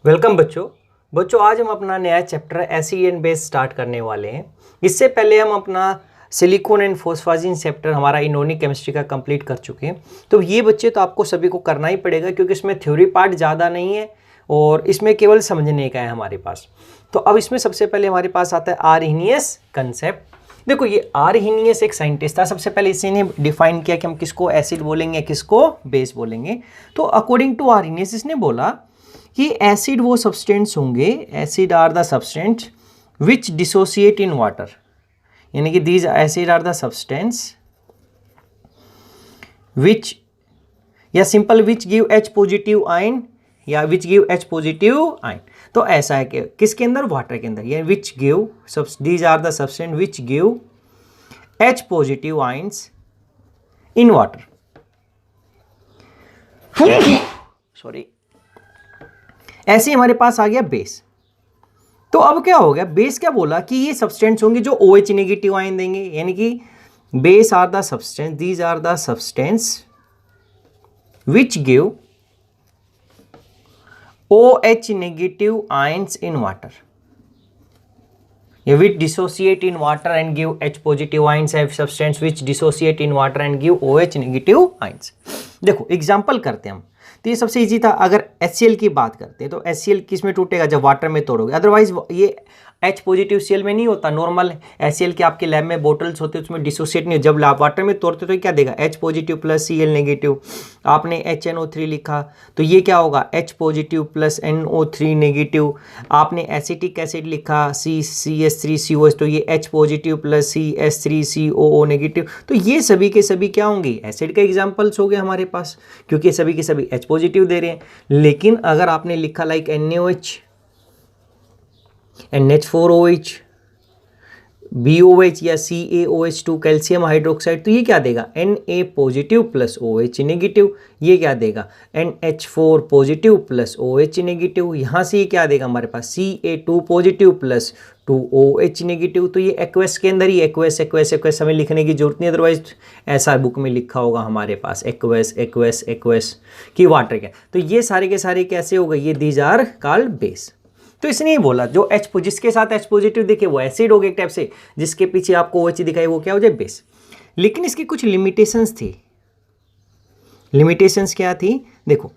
Welcome बच्चों आज हम अपना नया chapter acid and base start करने वाले हैं। इससे पहले हम अपना सिलिकॉन एंड फोस्फाजिन चैप्टर हमारा इनऑर्गेनिक केमिस्ट्री का कंप्लीट कर चुके हैं। तो ये बच्चे तो आपको सभी को करना ही पड़ेगा क्योंकि इसमें थ्योरी पार्ट ज़्यादा नहीं है और इसमें केवल समझने का है हमारे पास। तो अब इसमें सबसे पहले हमारे पास आता है आर्हेनियस कंसेप्ट। देखो ये आर्हेनियस एक साइंटिस्ट था। सबसे पहले इसी ने डिफाइन किया कि हम किसको एसिड बोलेंगे किसको बेस बोलेंगे। तो अकॉर्डिंग टू आर्हेनियस इसने बोला कि एसिड वो सब्सटेंस होंगे, acid are the substance which dissociate in water, यानी कि these acid are the substance which या simple which give H positive ion या which give H positive ion. तो ऐसा है कि किसके अंदर, वाटर के अंदर, यानी which give these are the substance which give H positive ions in water. Sorry, ऐसे हमारे पास आ गया बेस। तो अब क्या हो गया, बेस क्या बोला कि ये सब्सटेंस होंगे जो OH नेगेटिव आयन देंगे, यानी कि base are the substance, these are the substance which give OH negative ions in water, which dissociate in water and give H positive ions, have substance which dissociate in water and give OH negative ions। देखो example करते हैं हम, तो ये सबसे easy था। अगर HCl की बात करते हैं तो HCl किस में टूटेगा, जब वाटर में तोड़ोगे। अदरवाइज ये H पॉजिटिव Cl में नहीं होता। नॉर्मल HCl के आपके लैब में बोटल्स होते हैं उसमें डिसोसिएट नहीं, जब वाटर में तोड़ते तो क्या देगा, H positive plus Cl negative. आपने HNO3 लिखा तो ये क्या होगा, H positive plus NO3 negative. आपने एसिटिक एसिड लिखा CH3COH तो ये H positive plus CH3COO negative. तो ये सभी के सभी क्या होंगे, एसिड के एग्जाम्पल्स हो गए हमारे पास, क्योंकि सभी के सभी H पॉजिटिव दे रहे हैं। लेकिन अगर आपने लिखा लाइक NaOH, NH4OH, BOH या CaOH2 कैल्शियम हाइड्रोक्साइड, तो ये क्या देगा, Na positive plus OH negative. ये क्या देगा, NH4 positive plus OH negative. यहाँ से ये क्या देगा हमारे पास, Ca2 positive plus 2OH negative. तो ये एक्वेस के अंदर ही एक्वेस हमें लिखने की जरूरत नहीं, अदरवाइज ऐसा बुक में लिखा होगा हमारे पास एक्वेस की वाटर क्या। तो ये सारे के सारे कैसे हो गए, ये दीज आर कॉल्ड बेस। तो इसने ही बोला जो जिसके साथ H पॉजिटिव दिखे वो एसिड हो गए एक टाइप से, जिसके पीछे आपको OH दिखाई वो क्या हो जाए, बेस। लेकिन इसकी कुछ लिमिटेशंस थी। लिमिटेशंस क्या थी, देखो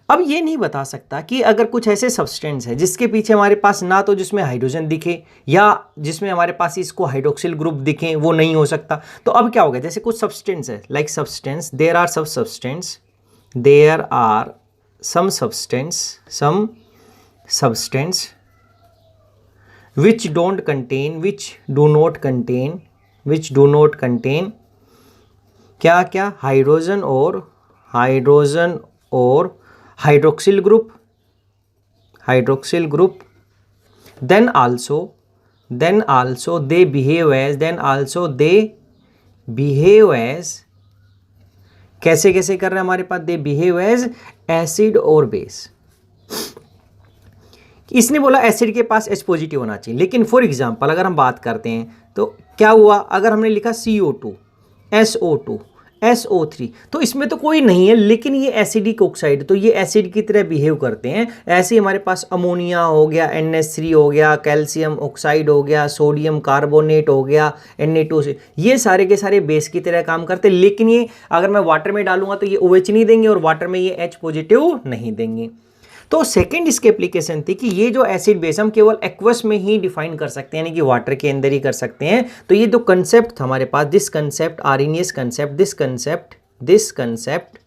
अब ये नहीं बता सकता कि अगर कुछ ऐसे सब्सटेंस है जिसके पीछे हमारे पास ना तो जिसमें हाइड्रोजन दिखे या जिसमें हमारे पास इसको हाइड्रोक्सिल ग्रुप दिखे, वो नहीं हो सकता। तो अब क्या होगा, जैसे कुछ सब्सटेंस है like substance, there are some substance which do not contain क्या हाइड्रोजन और hydroxyl group. then also they behave as कैसे कर रहे हैं हमारे पास, they behave as एसिड और बेस। इसने बोला एसिड के पास H पॉजिटिव होना चाहिए, लेकिन फॉर एग्जांपल अगर हम बात करते हैं तो क्या हुआ, अगर हमने लिखा CO2 SO2 SO3 तो इसमें तो कोई नहीं है, लेकिन ये एसिडिक ऑक्साइड, तो ये एसिड की तरह बिहेव करते हैं। ऐसे ही हमारे पास अमोनिया हो गया, NH3 हो गया, कैल्शियम ऑक्साइड हो गया, सोडियम कार्बोनेट हो गया, Na2, ये सारे के सारे बेस की तरह काम करते हैं। लेकिन ये अगर मैं वाटर में डालूंगा तो ये OH नहीं देंगे और वाटर में ये H पॉजिटिव नहीं देंगे। तो सेकंड इसकी एप्लीकेशन थी कि ये जो एसिड बेस हम केवल एक्वस में ही डिफाइन कर सकते हैं, यानी कि वाटर के अंदर ही कर सकते हैं। तो ये जो कंसेप्ट था हमारे पास, this concept Arrhenius concept, this concept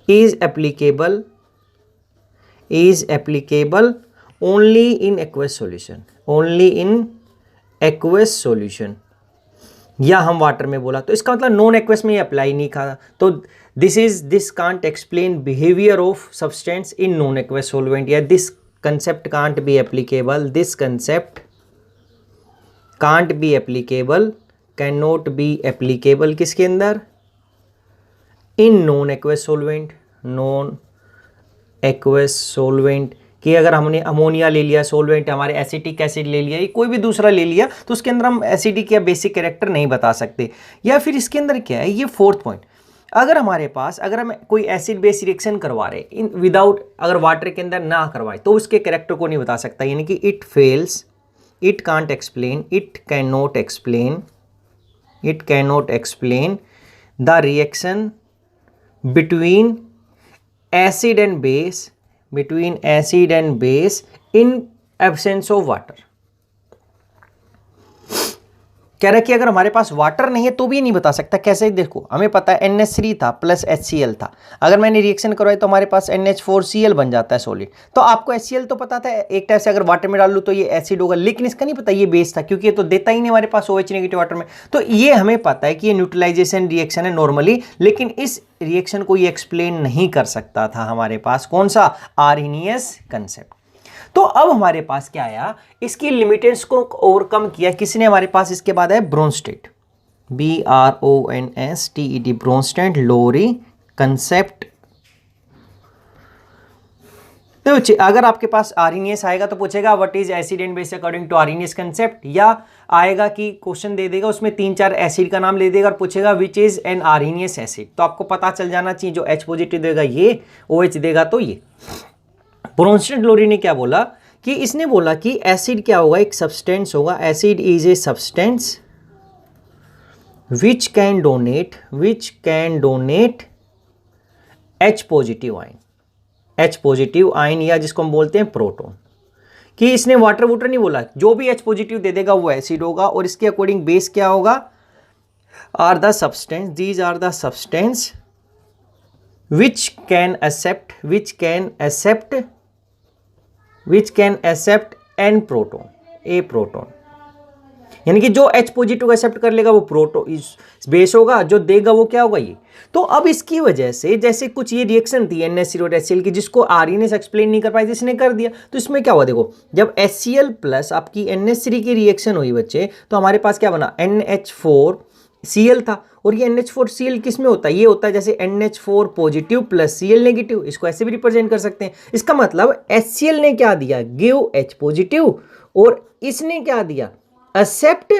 is applicable only in aqueous solution, या हम वाटर में बोला तो इसका मतलब नॉन एक्वस में अप्लाई नहीं था। तो this can't explain behaviour of substance in non aqueous solvent, या this concept can't be applicable, can not be applicable किसके अंदर, इन नॉन एक्वस सॉल्वेंट। कि अगर हमने अमोनिया ले लिया सॉल्वेंट, हमारे एसिटिक एसिड ले लिया, कोई भी दूसरा ले लिया, तो उसके अंदर हम एसिडिक या बेसिक कैरेक्टर नहीं बता सकते। या फिर इसके अंदर क्या है, ये फोर्थ पॉइंट, अगर हमारे पास अगर हम कोई एसिड बेस रिएक्शन करवा रहे इन विदाउट अगर वाटर के अंदर ना करवाए तो उसके कैरेक्टर को नहीं बता सकता, यानी कि it fails, it can't explain, it can not explain, it can not explain the reaction between acid and base, between acid and base in absence of water. कह रहा है कि अगर हमारे पास वाटर नहीं है तो भी नहीं बता सकता। कैसे? देखो हमें पता है NH3 था प्लस HCl था, अगर मैंने रिएक्शन करवाई तो हमारे पास NH4Cl बन जाता है सॉलिड। तो आपको HCl तो पता था एक टाइप से अगर वाटर में डाल लूँ तो ये एसिड होगा, लेकिन इसका नहीं पता ये बेस था, क्योंकि ये तो देता ही नहीं हमारे पास OH नेगेटिव वाटर में। तो ये हमें पता है कि ये न्यूट्रलाइजेशन रिएक्शन है नॉर्मली, लेकिन इस रिएक्शन को ये एक्सप्लेन नहीं कर सकता था हमारे पास कौन सा? Arrhenius concept. तो अब हमारे पास क्या आया, इसकी लिमिटेंस को ओवरकम किया किसने? हमारे पास इसके बाद है Bronsted, BRONSTED, Bronsted Lowry concept. तो अगर आपके पास आर्हेनियस आएगा तो पूछेगा what is acid and base according to Arrhenius concept, या आएगा कि क्वेश्चन दे देगा उसमें 3-4 एसिड का नाम ले देगा और पूछेगा which is an Arrhenius acid. तो आपको पता चल जाना चाहिए जो H पॉजिटिव देगा ये, OH देगा तो ये। ब्रोंस्टेड लोरी ने क्या बोला कि इसने बोला कि एसिड क्या होगा? एक सब्सटेंस होगा। Acid is a substance which can donate H positive ion, H positive ion या जिसको हम बोलते हैं प्रोटॉन। कि इसने वाटर वोटर नहीं बोला, जो भी H पॉजिटिव दे देगा वो एसिड होगा, और इसके अकॉर्डिंग बेस क्या होगा? Are the substance, these are the substance which can accept n proton, a proton. यानी कि जो H पॉजिटिव एक्सेप्ट कर लेगा वो प्रोटॉन बेस होगा, जो देगा वो क्या होगा? ये। तो अब इसकी वजह से जैसे कुछ ये रिएक्शन थी NH3 और HCl की जिसको आर्हेनियस एक्सप्लेन नहीं कर पाई थी, इसने कर दिया। तो इसमें क्या हुआ? देखो जब HCl प्लस आपकी NH3 की रिएक्शन हुई बच्चे, तो हमारे पास क्या बना? NH4Cl था, और ये NH4Cl किस में होता है? ये होता है जैसे NH4 positive plus Cl negative, इसको ऐसे भी रिप्रेजेंट कर सकते हैं। इसका मतलब HCl ने क्या दिया? गिव H पॉजिटिव, और इसने क्या दिया? Accept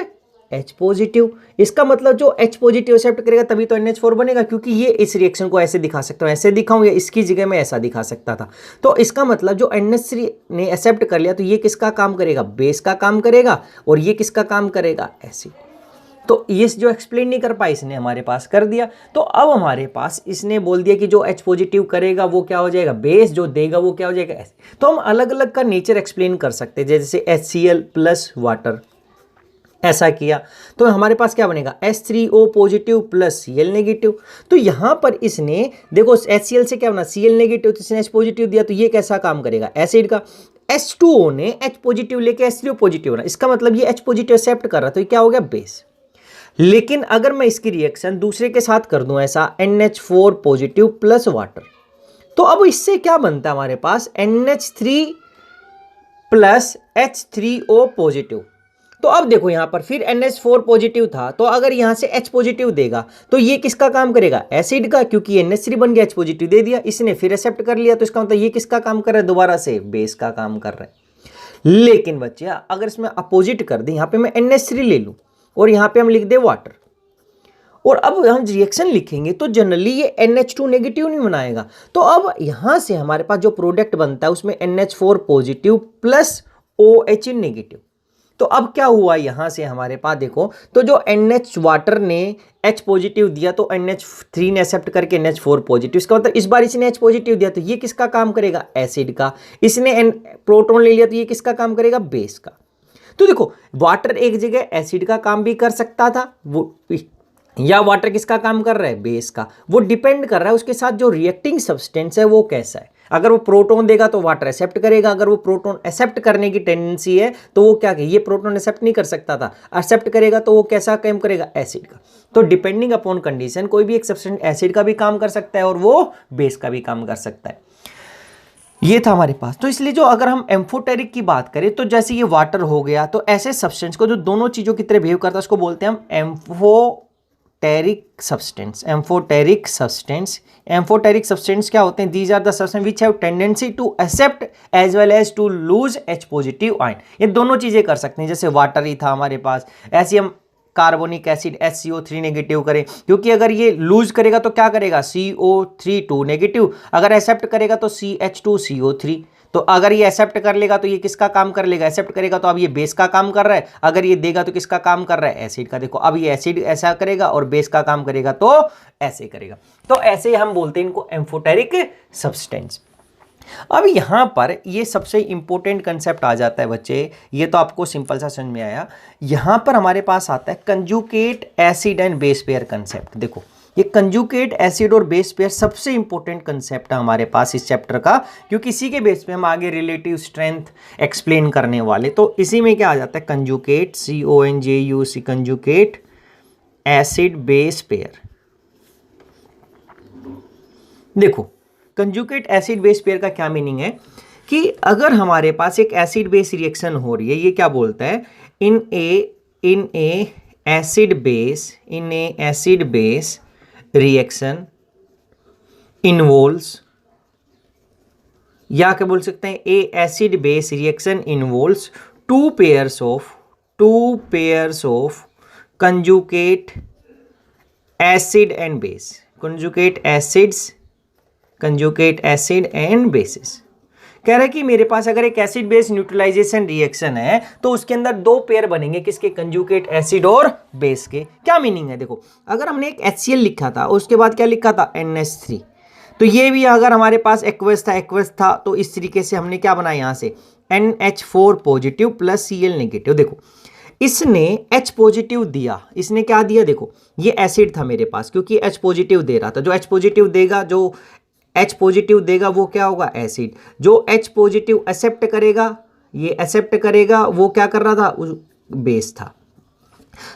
H positive. इसका मतलब जो H पॉजिटिव एक्सेप्ट करेगा तभी तो NH4 बनेगा, क्योंकि ये इस रिएक्शन को ऐसे दिखा सकता हूँ, ऐसे दिखाऊं या इसकी जगह में ऐसा दिखा सकता था। तो इसका मतलब जो NH3 ने एक्सेप्ट कर लिया तो ये किसका काम करेगा? बेस का काम करेगा, और ये किसका काम करेगा? एसिड। तो ये जो एक्सप्लेन नहीं कर पाई इसने हमारे पास कर दिया। तो अब हमारे पास इसने बोल दिया कि जो H पॉजिटिव करेगा वो क्या हो जाएगा? बेस, जो देगा वो क्या हो जाएगा? एसिड। तो हम अलग अलग का नेचर एक्सप्लेन कर सकते हैं, जैसे HCl प्लस वाटर, ऐसा किया तो हमारे पास क्या बनेगा? H3O positive plus Cl negative. तो यहां पर इसने देखो HCl से क्या बना? Cl नेगेटिव, तो इसने H पॉजिटिव दिया, तो ये कैसा काम करेगा? एसिड का। H2O ने H पॉजिटिव लेके H3O पॉजिटिव बना, इसका मतलब ये H पॉजिटिव एक्सेप्ट कर रहा, तो ये क्या हो गया? बेस। लेकिन अगर मैं इसकी रिएक्शन दूसरे के साथ कर दूं ऐसा NH4 पॉजिटिव प्लस वाटर, तो अब इससे क्या बनता है हमारे पास? NH3 plus H3O positive. तो अब देखो यहां पर फिर NH4 पॉजिटिव था, तो अगर यहां से H पॉजिटिव देगा तो ये किसका काम करेगा? एसिड का, क्योंकि NH3 बन गया, H पॉजिटिव दे दिया, इसने फिर एक्सेप्ट कर लिया, तो इसका मतलब ये किसका काम कर रहा है? दोबारा से बेस का काम कर रहा है। लेकिन बच्चे अगर इसमें अपोजिट कर दे, यहां पे मैं NH3 ले लूं और यहां पे हम लिख दे वाटर, और अब हम रिएक्शन लिखेंगे तो जनरली ये NH2 नेगेटिव नहीं बनाएगा। तो अब यहां से हमारे पास जो प्रोडक्ट बनता है उसमें NH4 positive plus OH negative. तो अब क्या हुआ यहां से हमारे पास देखो, तो जो NH वाटर ने H पॉजिटिव दिया तो NH3 ने एक्सेप्ट करके NH4 पॉजिटिव, इसका मतलब इस बार इसने H पॉजिटिव दिया तो ये किसका काम करेगा? एसिड का। इसने प्रोटॉन ले लिया तो ये किसका काम करेगा? बेस का। तो देखो वाटर एक जगह एसिड का काम भी कर सकता था वो, या वाटर किसका काम कर रहा है? बेस का। वो डिपेंड कर रहा है उसके साथ जो रिएक्टिंग सब्सटेंस है वो कैसा है। अगर वो प्रोटॉन देगा तो वाटर एक्सेप्ट करेगा, अगर वो प्रोटॉन एक्सेप्ट करने की टेंडेंसी है तो वो क्या ये प्रोटॉन एक्सेप्ट नहीं कर सकता था, एक्सेप्ट करेगा तो वो कैसा काम करेगा? एसिड का। तो डिपेंडिंग अपॉन कंडीशन कोई भी एक सब्सटेंस एसिड का भी काम कर सकता है और वो बेस का भी काम कर सकता है। ये था हमारे पास। तो इसलिए जो अगर हम एम्फोटेरिक की बात करें तो जैसे ये वाटर हो गया, तो ऐसे सब्सटेंस को जो दोनों चीजों की तरह बिहेव करता है उसको बोलते हैं हम amphoteric substance. Amphoteric substance, amphoteric substance क्या होते हैं? These are the substance which have tendency to accept as well as to lose H positive ion. ये दोनों चीजें कर सकते हैं, जैसे वाटर ही था हमारे पास, ऐसे हम कार्बोनिक एसिड HCO3 नेगेटिव करे, क्योंकि अगर ये लूज करेगा तो क्या करेगा CO3 2 नेगेटिव, अगर एक्सेप्ट करेगा तो CH2CO3। तो अगर ये एक्सेप्ट कर लेगा तो ये किसका काम कर लेगा, एक्सेप्ट करेगा तो अब ये बेस का काम कर रहा है, अगर ये देगा तो किसका काम कर रहा है, एसिड का। देखो अब ये एसिड ऐसा करेगा और बेस का काम करेगा तो ऐसे करेगा। तो ऐसे हम बोलते हैं इनको एम्फोटेरिक सब्सटेंस। अब यहां पर ये सबसे इंपॉर्टेंट कंसेप्ट आ जाता है बच्चे, ये तो आपको सिंपल सा समझ में आया। यहां पर हमारे पास आता है conjugate acid and base pair concept. देखो ये कंजुगेट एसिड और बेस पेयर सबसे इंपॉर्टेंट कंसेप्ट है हमारे पास इस चैप्टर का, क्योंकि इसी के बेस पे हम आगे रिलेटिव स्ट्रेंथ एक्सप्लेन करने वाले। तो इसी में क्या आ जाता है, conjugate CONJUC conjugate acid base pair. देखो कंजुगेट एसिड बेस पेयर का क्या मीनिंग है कि अगर हमारे पास एक एसिड बेस रिएक्शन हो रही है, ये क्या बोलता है, in a acid base reaction involves, या क्या बोल सकते हैं, a acid base reaction involves two pairs of conjugate acid and base, conjugate acid and basis. कह रहा है कि मेरे पास अगर एक एसिड बेस न्यूट्रलाइजेशन रिएक्शन है तो उसके अंदर दो पेयर बनेंगे, किसके, कंजुगेट एसिड और बेस के। क्या मीनिंग है, देखो अगर हमने एक HCl लिखा था उसके बाद क्या लिखा था, NH3, तो ये भी अगर हमारे पास एक्वस था तो इस तरीके से हमने क्या बनाया, यहां से NH4 positive plus Cl negative. देखो इसने H पॉजिटिव दिया, इसने क्या दिया, देखो ये एसिड था मेरे पास, क्योंकि H पॉजिटिव दे रहा था, जो H पॉजिटिव देगा, जो H पॉजिटिव देगा वो क्या होगा, एसिड। जो H पॉजिटिव एक्सेप्ट करेगा, ये एक्सेप्ट करेगा, वो क्या कर रहा था, बेस था।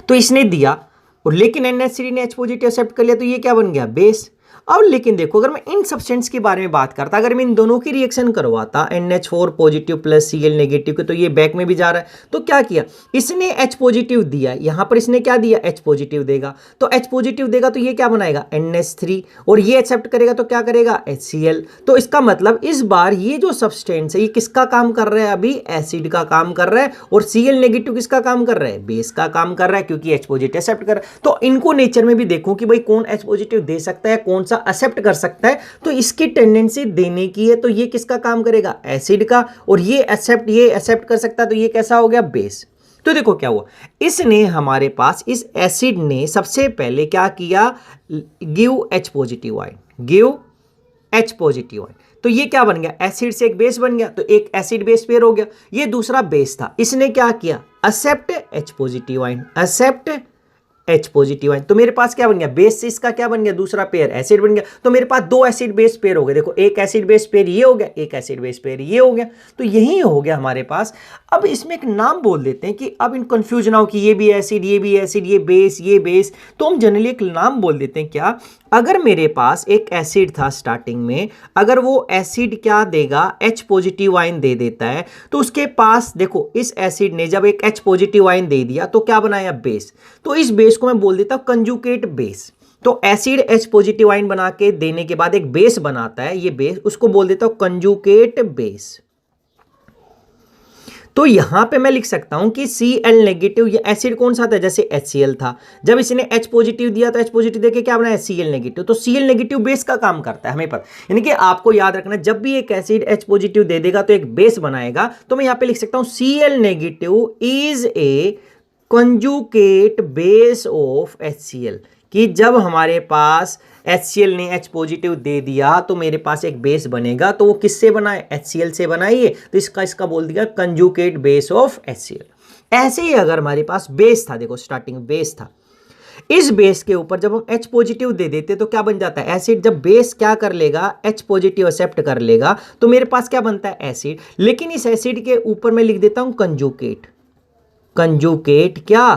तो इसने दिया और लेकिन NH3 ने H पॉजिटिव एक्सेप्ट कर लिया तो ये क्या बन गया, बेस। अब लेकिन देखो अगर मैं इन सब्सटेंस के बारे में बात करता, अगर मैं इन दोनों की रिएक्शन करवाता NH4 positive plus Cl negative के, तो ये बैक में भी जा रहा है। तो क्या किया, इसने H पॉजिटिव दिया, यहां पर इसने क्या दिया, H पॉजिटिव देगा, तो H पॉजिटिव देगा तो ये क्या बनाएगा, NH3, और ये एक्सेप्ट करेगा तो क्या करेगा, HCl। तो इसका मतलब इस बार ये जो सब्सटेंस है ये किसका काम कर रहा है, अभी एसिड का काम कर रहा है, और Cl नेगेटिव किसका काम कर रहा है, बेस का काम कर रहा है, क्योंकि H पॉजिटिव एक्सेप्ट कर रहा है। तो इनको नेचर में भी देखो कि भाई कौन H पॉजिटिव दे सकता है, कौन सा एक्सेप्ट कर सकता है। तो इसकी टेंडेंसी देने की है, तो ये किसका काम करेगा, एसिड का, और ये एक्सेप्ट कर सकता है, तो ये कैसा हो गया, बेस। तो देखो क्या हुआ, इसने हमारे पास इस एसिड ने सबसे पहले क्या किया, गिव H पॉजिटिव आयन, तो ये क्या बन गया, एसिड से एक बेस बन गया, तो एक एसिड बेस पेयर हो गया। ये दूसरा बेस था, इसने क्या किया, accept H positive ion, H positive ion, तो मेरे पास क्या बन गया, बेस से इसका क्या बन गया, दूसरा पेयर एसिड बन गया। तो मेरे पास दो एसिड बेस पेयर हो गए, देखो एक एसिड बेस पेयर ये हो गया, एक एसिड बेस पेयर ये हो गया, तो यही हो गया हमारे पास। अब इसमें एक नाम बोल देते हैं कि अब इन कंफ्यूज ना हो कि ये भी एसिड, ये भी एसिड, ये बेस, तो हम जनरली एक नाम बोल देते हैं, क्या, अगर मेरे पास एक एसिड था स्टार्टिंग में, अगर वो एसिड क्या देगा, H पॉजिटिव आयन दे देता है, तो उसके पास देखो इस एसिड ने जब एक H पॉजिटिव आयन दे दिया तो क्या बनाया, बेस। तो इस बेस को मैं बोल देता हूं कंजुगेट बेस। तो एसिड H पॉजिटिव आयन बना के देने के बाद एक बेस बनाता है, ये बेस, उसको बोल देता हूं कंजुगेट बेस। तो यहां पे मैं लिख सकता हूं कि Cl नेगेटिव, ये एसिड कौन सा था, जैसे HCl था, जब इसने H पॉजिटिव दिया तो H पॉजिटिव देके क्या बनाया, Cl नेगेटिव, तो Cl नेगेटिव बेस का काम करता है, हमें पता। यानी कि आपको याद रखना, जब भी एक एसिड H पॉजिटिव दे देगा तो एक बेस बनाएगा। तो मैं यहां पे लिख सकता हूं Cl negative is a conjugate base of HCl, कि जब हमारे पास HCl ने H पॉजिटिव दे दिया तो मेरे पास एक बेस बनेगा, तो वो किससे बना है, HCl से बनाइए, तो इसका बोल दिया कंजुगेट बेस ऑफ HCl। ऐसे ही अगर हमारे पास बेस था, देखो स्टार्टिंग बेस था, इस बेस के ऊपर जब हम H पॉजिटिव दे देते तो क्या बन जाता है, एसिड। जब बेस क्या कर लेगा, H पॉजिटिव एक्सेप्ट कर लेगा, तो मेरे पास क्या बनता है, एसिड। लेकिन इस एसिड के ऊपर मैं लिख देता हूं कंजुगेट क्या,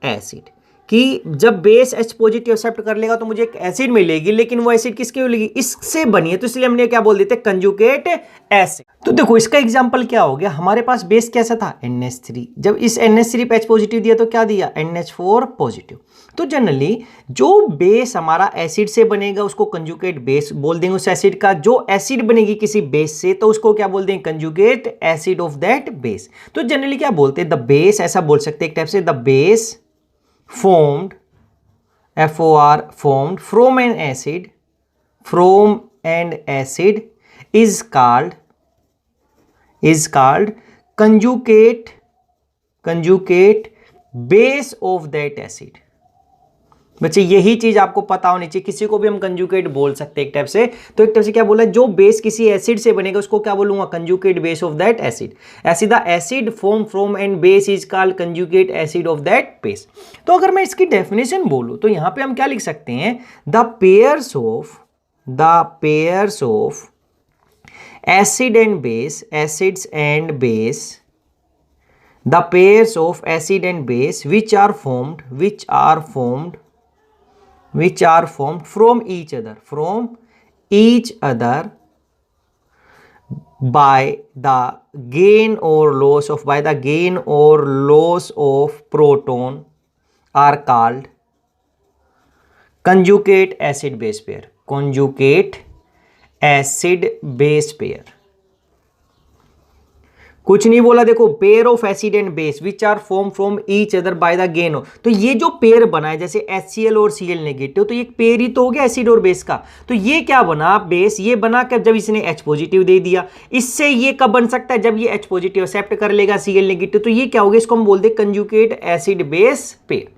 एसिड, कि जब बेस H पॉजिटिव एक्सेप्ट कर लेगा तो मुझे एक एसिड मिलेगी, लेकिन वो एसिड किसकी मिलेगी, इससे बनी है, तो इसलिए हमने क्या बोल देते, कंजुगेट एसिड। तो देखो इसका एग्जांपल क्या हो गया, हमारे पास बेस कैसा था, NH3, जब इस NH3 पे H पॉजिटिव दिया तो क्या दिया, NH4 पॉजिटिव। तो जनरली जो बेस हमारा एसिड से बनेगा उसको कंजुगेट बेस बोल देंगे उस एसिड का, जो एसिड बनेगी किसी बेस से तो उसको क्या बोल देंगे, conjugate acid of that base. तो जनरली क्या बोलते हैं, द बेस, ऐसा बोल सकते हैं एक टाइप से, the base formed, FOR formed from an acid is called conjugate base of that acid। बच्चे यही चीज आपको पता होनी चाहिए, किसी को भी हम कंजुगेट बोल सकते हैं एक टाइप से। तो एक टाइप से क्या बोला, जो बेस किसी एसिड से बनेगा उसको क्या बोलूंगा, conjugate base of that acid. ऐसी the acid form from and base is called conjugate acid of that base. तो अगर मैं इसकी डेफिनेशन बोलूं तो यहां पे हम क्या लिख सकते हैं, the pairs of acid and base, acids and base, the pairs of acid and base which are formed from each other by the gain or loss of proton are called conjugate acid base pair, कुछ नहीं बोला। देखो, pair of acid and base which are form from each other by the gain of, तो ये जो pair बना है जैसे HCl और Cl नेगेटिव, तो ये पेयर ही तो हो गया एसिड और बेस का। तो ये क्या बना, बेस, ये बना कब, जब इसने H पॉजिटिव दे दिया। इससे ये कब बन सकता है, जब ये H पॉजिटिव एक्सेप्ट कर लेगा Cl नेगेटिव। तो ये क्या हो गया, इसको हम बोलते हैं कंजुगेट एसिड बेस पेयर।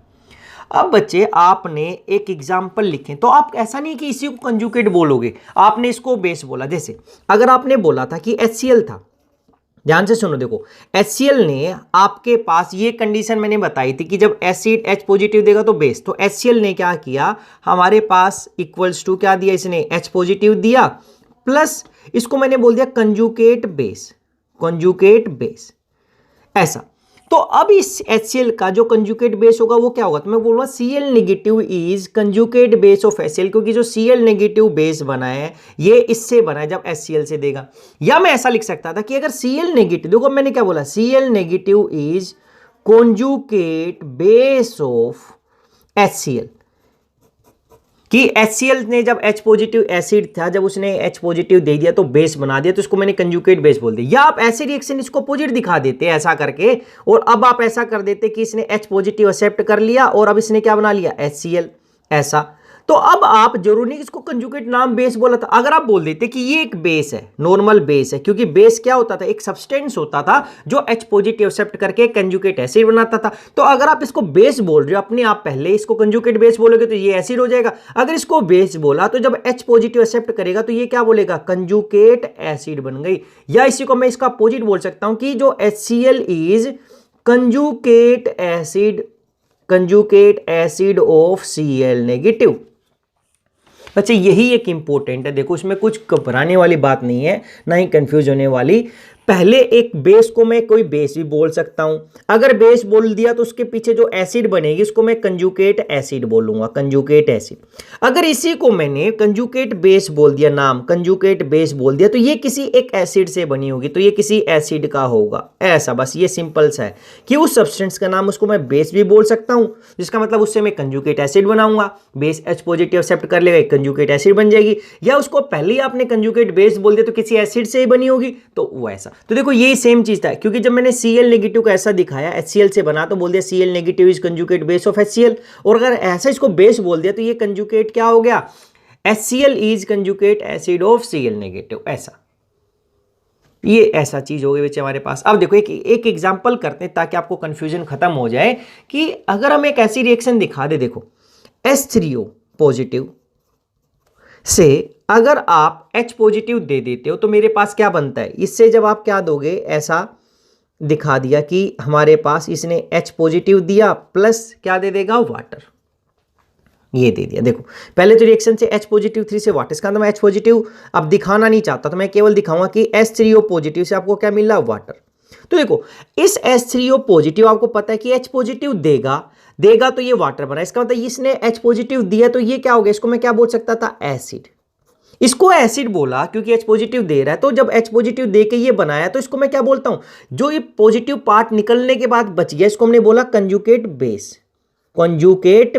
अब बच्चे आपने एक एग्जाम्पल लिखे, तो आप ऐसा नहीं कि इसी को कंजुगेट बोलोगे, आपने इसको बेस बोला। जैसे अगर आपने बोला था कि HCl था, ध्यान से सुनो, देखो HCl ने आपके पास ये कंडीशन मैंने बताई थी कि जब एसिड H पॉजिटिव देगा तो बेस, तो HCl ने क्या किया, हमारे पास इक्वल्स टू क्या दिया, इसने H पॉजिटिव दिया प्लस इसको मैंने बोल दिया कंजुगेट बेस, ऐसा। तो अब इस HCl का जो कंजुगेट बेस होगा वो क्या होगा, तो मैं बोलूंगा Cl negative is conjugate base of HCl, क्योंकि जो Cl नेगेटिव बेस बना है ये इससे बना है जब HCl से देगा। या मैं ऐसा लिख सकता था कि अगर Cl नेगेटिव, देखो मैंने क्या बोला, Cl negative is conjugate base of HCl, कि HCl ने जब H पॉजिटिव एसिड था, जब उसने H पॉजिटिव दे दिया तो बेस बना दिया, तो इसको मैंने कंजुगेट बेस बोल दिया। या आप ऐसे रिएक्शन इसको अपोजिट दिखा देते ऐसा करके, और अब आप ऐसा कर देते कि इसने H पॉजिटिव एक्सेप्ट कर लिया और अब इसने क्या बना लिया, HCl, ऐसा। तो अब आप जरूरी नहीं इसको कंजुगेट नाम बेस बोला था, अगर आप बोल देते कि ये एक बेस है, नॉर्मल बेस है, क्योंकि बेस क्या होता था, एक सब्सटेंस होता था जो H पॉजिटिव एक्सेप्ट करके कंजुगेट एसिड बनाता था। तो अगर आप इसको बेस बोल रहे हो अपने आप, पहले इसको कंजुगेट बेस बोलोगे तो ये एसिड हो जाएगा। अगर इसको बेस बोला तो जब H पॉजिटिव एक्सेप्ट करेगा तो ये क्या बोलेगा, कंजुगेट एसिड बन गई। या इसी को मैं इसका अपोजिट बोल सकता हूं कि जो HCl is conjugate acid of Cl negative. अच्छा, यही एक इंपॉर्टेंट है, देखो इसमें कुछ घबराने वाली बात नहीं है, ना ही कंफ्यूज होने वाली। पहले एक बेस को मैं कोई बेस भी बोल सकता हूं, अगर बेस बोल दिया तो उसके पीछे जो एसिड बनेगी उसको मैं कंजुगेट एसिड बोलूंगा, कंजुगेट एसिड। अगर इसी को मैंने कंजुगेट बेस बोल दिया, नाम कंजुगेट बेस बोल दिया, तो ये किसी एक एसिड से बनी होगी, तो ये किसी एसिड का होगा, ऐसा। बस ये सिंपल सा है कि उस सब्सटेंस का नाम उसको मैं बेस भी बोल सकता हूं, जिसका मतलब उससे मैं कंजुगेट एसिड बनाऊंगा, बेस H पॉजिटिव एक्सेप्ट कर लेगा, एक कंजुगेट एसिड बन जाएगी। या उसको पहले ही आपने कंजुगेट बेस बोल दिया तो किसी एसिड से ही बनी होगी, तो वो ऐसा। तो देखो यही सेम चीज था, क्योंकि जब मैंने Cl नेगेटिव को ऐसा दिखाया, HCl से बना, तो बोल दिया Cl negative is conjugate base of HCl, और अगर ऐसा इसको बेस बोल दिया तो ये कंजुगेट क्या हो गया, HCl is conjugate acid of Cl negative, ऐसा। ये ऐसा चीज हो गई बच्चे हमारे पास। अब देखो एक एग्जांपल करते हैं ताकि आपको कंफ्यूजन खत्म हो जाए, कि अगर हम एक ऐसी रिएक्शन दिखा दे, देखो H3O पॉजिटिव से अगर आप H पॉजिटिव दे देते हो तो मेरे पास क्या बनता है, इससे जब आप क्या दोगे, ऐसा दिखा दिया कि हमारे पास इसने H पॉजिटिव दिया प्लस क्या दे देगा, वाटर, ये दे दिया। देखो पहले तो रिएक्शन से H पॉजिटिव 3 से वाटर, इसका मैं H पॉजिटिव अब दिखाना नहीं चाहता, तो मैं केवल दिखाऊंगा कि H3O पॉजिटिव से आपको क्या मिल रहा, वाटर। तो देखो इस H3O पॉजिटिव आपको पता है कि H पॉजिटिव देगा तो ये वाटर बना, इसका मतलब इसने H पॉजिटिव दिया तो ये क्या हो गया, इसको मैं क्या बोल सकता था, एसिड। इसको एसिड बोला क्योंकि H पॉजिटिव दे रहा है, तो जब H पॉजिटिव दे के ये बनाया तो इसको मैं क्या बोलता हूं, जो ये पॉजिटिव पार्ट निकलने के बाद बच गया इसको हमने बोला कंजुगेट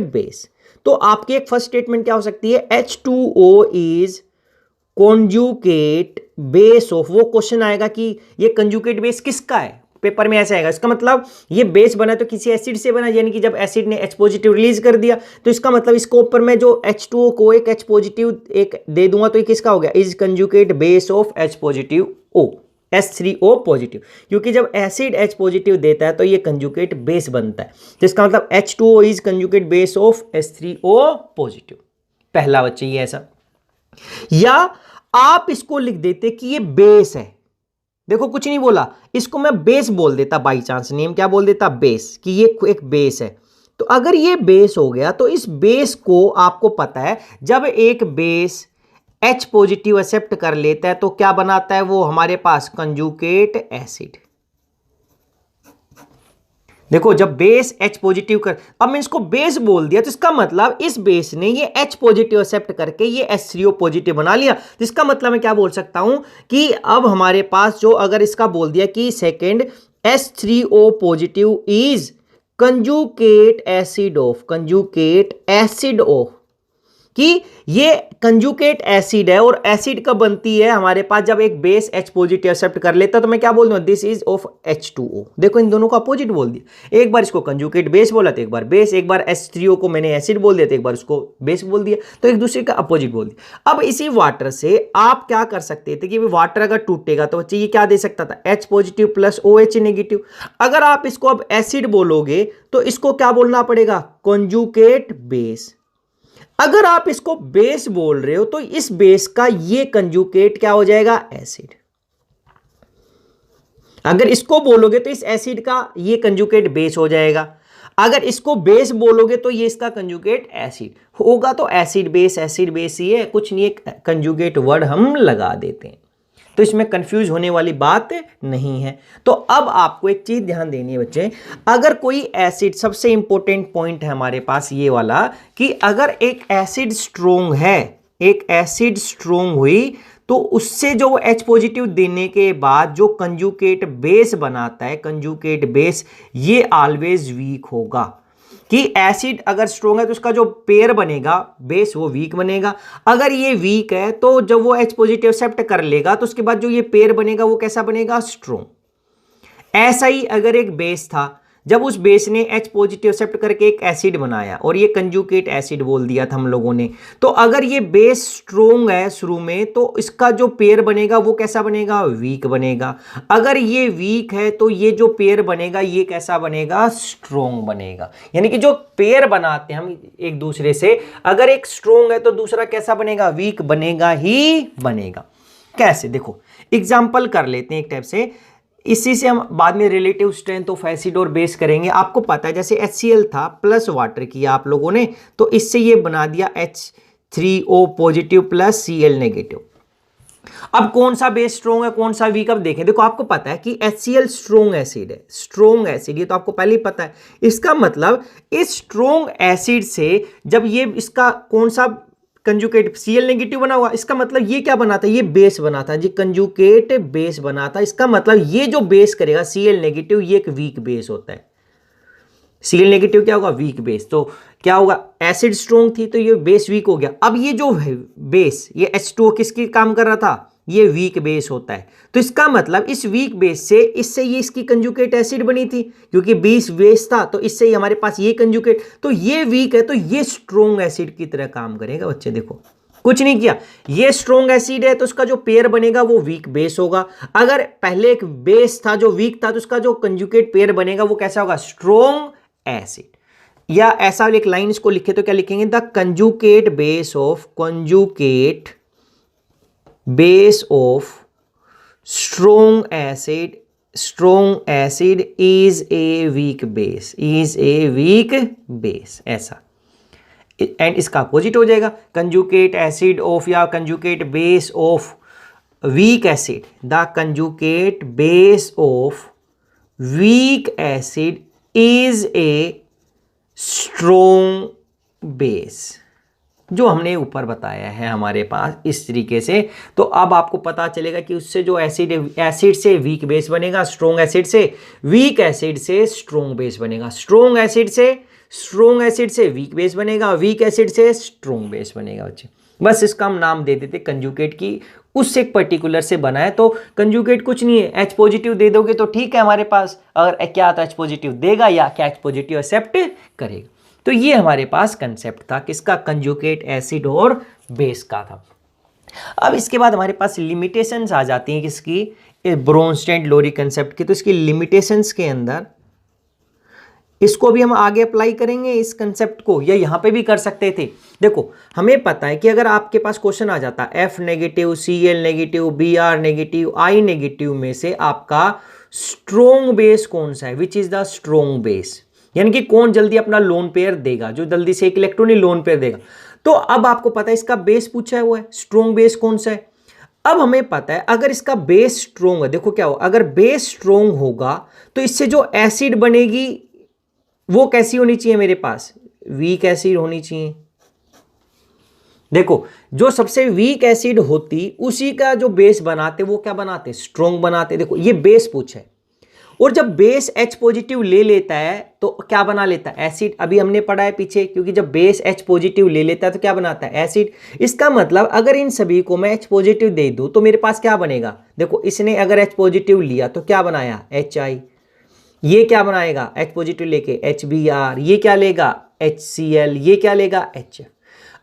बेस। तो आपकी एक फर्स्ट स्टेटमेंट क्या हो सकती है, H2O is conjugate base of, वो क्वेश्चन आएगा कि ये कंजुगेट बेस किसका है, पेपर में ऐसा आएगा। इसका मतलब ये बेस बना तो किसी एसिड से बना, यानी कि जब एसिड ने H पॉजिटिव रिलीज कर दिया तो इसका मतलब इसको ऊपर में जो H2O को एक H पॉजिटिव एक दे दूंगा तो ये किसका हो गया, is conjugate base of H positive O, H3O positive, क्योंकि जब एसिड H पॉजिटिव देता है तो ये कंजुगेट बेस बनता है, तो इसका मतलब H2O is conjugate base of H3O positive. पहला बच्चे ये ऐसा, या आप इसको लिख देते कि ये बेस है, देखो कुछ नहीं बोला, इसको मैं बेस बोल देता, बाई चांस नेम क्या बोल देता, बेस, कि ये एक बेस है। तो अगर ये बेस हो गया तो इस बेस को आपको पता है जब एक बेस H पॉजिटिव एक्सेप्ट कर लेता है तो क्या बनाता है वो हमारे पास, कंजुगेट एसिड। देखो जब बेस H पॉजिटिव कर, अब मैं इसको बेस बोल दिया तो इसका मतलब इस बेस ने ये H पॉजिटिव एक्सेप्ट करके ये H3O पॉजिटिव बना लिया, तो इसका मतलब मैं क्या बोल सकता हूं कि अब हमारे पास जो, अगर इसका बोल दिया कि second H3O positive is conjugate acid of, conjugate acid of, कि ये कंजुगेट एसिड है और एसिड कब बनती है हमारे पास, जब एक बेस H पॉजिटिव एक्सेप्ट कर लेता, तो मैं क्या बोल दूं, दिस इज ऑफ H2O। देखो इन दोनों को अपोजिट बोल दिया, एक बार इसको कंजुगेट बेस बोला तो एक बार बेस, एक बार H3O को मैंने एसिड बोल दिया तो एक बार उसको बेस बोल दिया, तो एक दूसरे का अपोजिट बोल दिया। अब इसी वाटर से आप क्या कर सकते थे कि वाटर अगर टूटेगा तो बच्चे ये क्या दे सकता था, H positive plus OH negative. अगर आप इसको अब एसिड बोलोगे तो इसको क्या बोलना पड़ेगा, कंजुगेट बेस। अगर आप इसको बेस बोल रहे हो तो इस बेस का ये कंजुगेट क्या हो जाएगा, एसिड। अगर इसको बोलोगे तो इस एसिड का ये कंजुगेट बेस हो जाएगा, अगर इसको बेस बोलोगे तो ये इसका कंजुगेट एसिड होगा। तो एसिड बेस ही है, कुछ नहीं, एक कंजुगेट वर्ड हम लगा देते हैं, तो इसमें कंफ्यूज होने वाली बात नहीं है। तो अब आपको एक चीज ध्यान देनी है बच्चे, अगर कोई एसिड, सबसे इंपॉर्टेंट पॉइंट है हमारे पास ये वाला, कि अगर एक एसिड स्ट्रोंग है, एक एसिड स्ट्रोंग हुई तो उससे जो H पॉजिटिव देने के बाद जो कंजुगेट बेस बनाता है, कंजुगेट बेस, ये ऑलवेज वीक होगा। कि एसिड अगर स्ट्रोंग है तो उसका जो पेयर बनेगा बेस वो वीक बनेगा, अगर ये वीक है तो जब वो H पॉजिटिव एक्सेप्ट कर लेगा तो उसके बाद जो ये पेयर बनेगा वो कैसा बनेगा, स्ट्रोंग। ऐसा ही अगर एक बेस था, जब उस बेस ने H पॉजिटिव एक्सेप्ट करके एक एसिड बनाया और ये कंजुगेट एसिड बोल दिया था हम लोगों ने, तो अगर ये बेस स्ट्रोंग है शुरू में तो इसका जो पेयर बनेगा वो कैसा बनेगा, वीक बनेगा। अगर ये वीक है तो ये जो पेयर बनेगा ये कैसा बनेगा, स्ट्रोंग बनेगा। यानी कि जो पेयर बनाते हैं हम एक दूसरे से, अगर एक स्ट्रोंग है तो दूसरा कैसा बनेगा, वीक बनेगा ही बनेगा। कैसे, देखो एग्जाम्पल कर लेते हैं एक टाइप से, इसी से हम बाद में रिलेटिव स्ट्रेंथ ऑफ एसिड और बेस करेंगे। आपको पता है जैसे HCl था प्लस वाटर किया आप लोगों ने, तो इससे ये बना दिया H3O positive plus Cl negative. अब कौन सा बेस स्ट्रोंग है कौन सा वीक, अब देखें। देखो आपको पता है कि HCl स्ट्रोंग एसिड है, स्ट्रोंग एसिड, ये तो आपको पहले ही पता है। इसका मतलब इस स्ट्रोंग एसिड से जब ये इसका कौन सा कंजुगेट Cl नेगेटिव बना हुआ, इसका मतलब ये क्या बना था, ये बेस बना था जी, कंजुगेट बेस बना था। इसका मतलब ये जो बेस करेगा Cl नेगेटिव, ये एक वीक बेस होता है। Cl नेगेटिव क्या होगा, वीक बेस। तो क्या होगा, एसिड स्ट्रोंग थी तो ये बेस वीक हो गया। अब ये जो बेस, ये H2O किसकी काम कर रहा था, ये वीक बेस होता है। तो इसका मतलब इस वीक बेस से, इससे ये इसकी कंजुगेट एसिड बनी थी, क्योंकि बेस था तो इससे ही हमारे पास ये कंजुगेट, तो ये वीक है तो ये स्ट्रोंग एसिड की तरह काम करेगा। बच्चे देखो कुछ नहीं किया, ये स्ट्रोंग एसिड है तो उसका जो पेयर बनेगा वो वीक बेस होगा। अगर पहले एक बेस था जो वीक था तो उसका जो कंजुगेट पेयर बनेगा वो कैसा होगा, स्ट्रोंग एसिड। या ऐसा एक लाइन इसको लिखे तो क्या लिखेंगे, the conjugate base of, conjugate base of strong acid is a weak base, is a weak base, ऐसा। एंड इसका अपोजिट हो जाएगा, कंजुगेट एसिड ऑफ या conjugate base of weak acid, the conjugate base of weak acid is a strong base, जो हमने ऊपर बताया है हमारे पास इस तरीके से। तो अब आपको पता चलेगा कि उससे जो एसिड से वीक बेस बनेगा, स्ट्रोंग एसिड से वीक एसिड से स्ट्रोंग बेस बनेगा, स्ट्रोंग एसिड से वीक बेस बनेगा, वीक एसिड से स्ट्रोंग बेस बनेगा। बच्चे बस इसका हम नाम दे देते कंजुगेट की उस एक पर्टिकुलर से बना है। तो कंजुगेट कुछ नहीं है, H पॉजिटिव दे दोगे तो ठीक है हमारे पास, अगर क्या तो H पॉजिटिव देगा या क्या H पॉजिटिव एक्सेप्ट करेगा। तो ये हमारे पास कंसेप्ट था किसका, कंजुगेट एसिड और बेस का था। अब इसके बाद हमारे पास लिमिटेशंस आ जाती हैं किसकी, ब्रोंस्टेड लोरी कंसेप्ट की। तो इसकी लिमिटेशंस के अंदर इसको भी हम आगे अप्लाई करेंगे इस कंसेप्ट को, या यहां पे भी कर सकते थे। देखो हमें पता है कि अगर आपके पास क्वेश्चन आ जाता F negative, Cl negative, Br negative, I negative में से आपका स्ट्रोंग बेस कौन सा है, which is the strong base, यानी कि कौन जल्दी अपना लोन पेयर देगा, जो जल्दी से एक इलेक्ट्रॉन लोन पेयर देगा। तो अब आपको पता है इसका बेस पूछा हुआ है, स्ट्रोंग बेस कौन सा है। अब हमें पता है अगर इसका बेस स्ट्रोंग है, देखो क्या हो, अगर बेस स्ट्रोंग होगा तो इससे जो एसिड बनेगी वो कैसी होनी चाहिए मेरे पास, वीक एसिड होनी चाहिए। देखो जो सबसे वीक एसिड होती उसी का जो बेस बनाते वो क्या बनाते, स्ट्रोंग बनाते। देखो ये बेस पूछा है, और जब बेस H पॉजिटिव ले लेता है तो क्या बना लेता है, एसिड। अभी हमने पढ़ा है पीछे, क्योंकि जब बेस H पॉजिटिव ले लेता है तो क्या बनाता है, एसिड। इसका मतलब अगर इन सभी को मैं H पॉजिटिव दे दूं तो मेरे पास क्या बनेगा, देखो इसने अगर H पॉजिटिव लिया तो क्या बनाया, HI, ये क्या बनाएगा H पॉजिटिव लेके HBr, ये क्या लेगा HCl, ये क्या लेगा HF।